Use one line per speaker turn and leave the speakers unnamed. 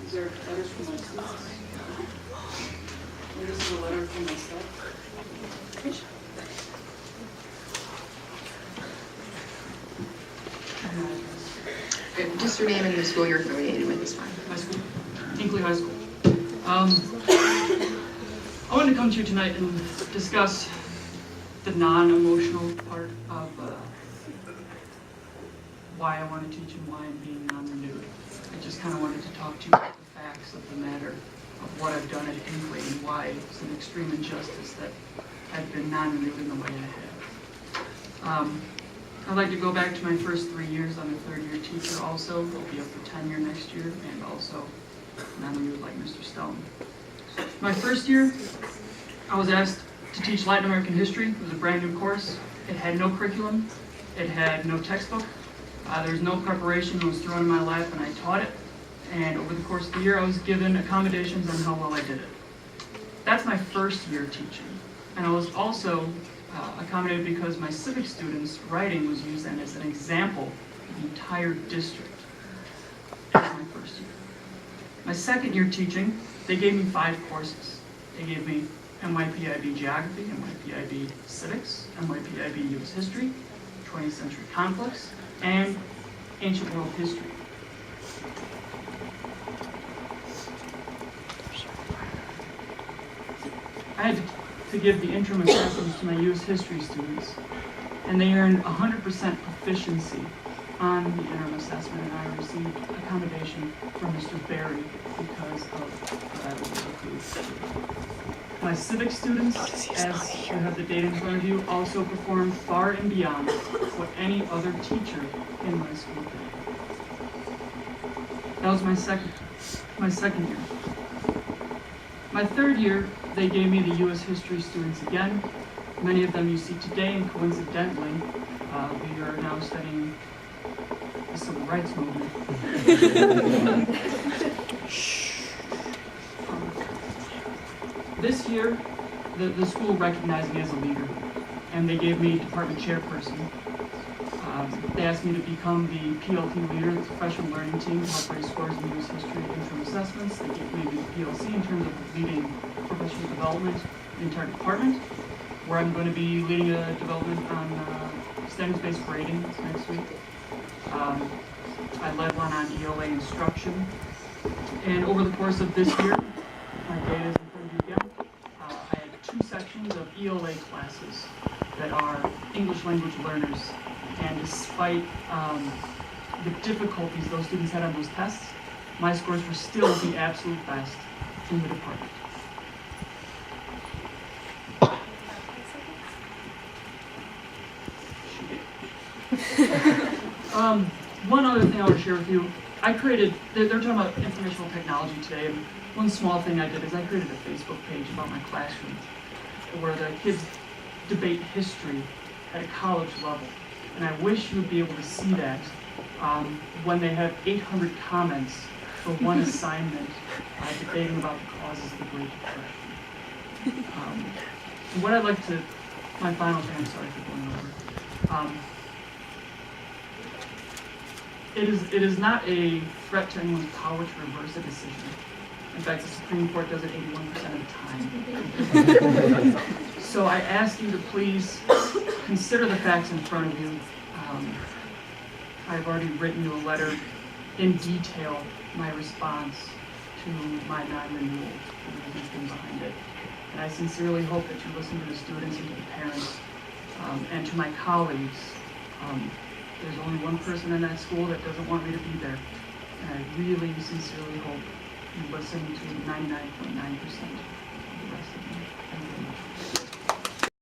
These are letters from my students. And this is a letter from myself.
Good. Just your name and the school you're affiliated with is fine.
High school, Hinkley High School. I wanted to come to you tonight and discuss the non-emotional part of why I want to teach and why I'm being non-renewed. I just kind of wanted to talk to you about the facts of the matter of what I've done at Hinkley and why it's an extreme injustice that I've been non-renewed in the way I have. I'd like to go back to my first 3 years. I'm a third-year teacher also. I'll be up for tenure next year, and also non-renewed like Mr. Stone. My first year, I was asked to teach Latin American history. It was a brand new course. It had no curriculum. It had no textbook. There was no preparation. It was thrown in my lap, and I taught it. And over the course of the year, I was given accommodations on how well I did it. That's my first year teaching. And I was also accommodated because my civic students' writing was used then as an example of the entire district. That was my first year. My second year teaching, they gave me 5 courses. They gave me NYPIB Geography, NYPIB Civics, NYPIB U.S. History, 20th Century Conflicts, and Ancient World History. I had to give the interim assessments to my U.S. History students, and they earned 100% proficiency on the interim assessment, and I received accommodation from Mr. Barry because of what I was able to do. My civic students, as you have the data in front of you, also performed far and beyond what any other teacher in my school did. That was my second year. My third year, they gave me the U.S. History students again. Many of them you see today, and coincidentally, we are now studying the Civil Rights Movement. This year, the school recognized me as a leader, and they gave me department chairperson. They asked me to become the PLT leader, the professional learning team, to help raise scores in U.S. history interim assessments. They gave me the PLC in terms of leading professional development in the entire department, where I'm going to be leading a development on standards-based grading next week. I led one on ELA instruction, and over the course of this year, my data is in front of you again. I had 2 sections of ELA classes that are English language learners, and despite the difficulties those students had on those tests, my scores were still the absolute best in the department. One other thing I want to share with you, they're talking about informational technology today, and one small thing I did is I created a Facebook page about my classroom where the kids debate history at a college level. And I wish you would be able to see that when they have 800 comments for one assignment debating about the causes of the Great Depression. What I'd like to, my final thing, I'm sorry for going over. It is not a threat to anyone's power to reverse a decision. In fact, the Supreme Court does it 81% of the time. So I ask you to please consider the facts in front of you. I've already written you a letter in detail, my response to my non-renewal, and the reason behind it. And I sincerely hope that you listen to the students and to the parents, and to my colleagues. There's only one person in that school that doesn't want me to be there. And I really sincerely hope you listen to 99.9% of the rest of them. Thank you very much.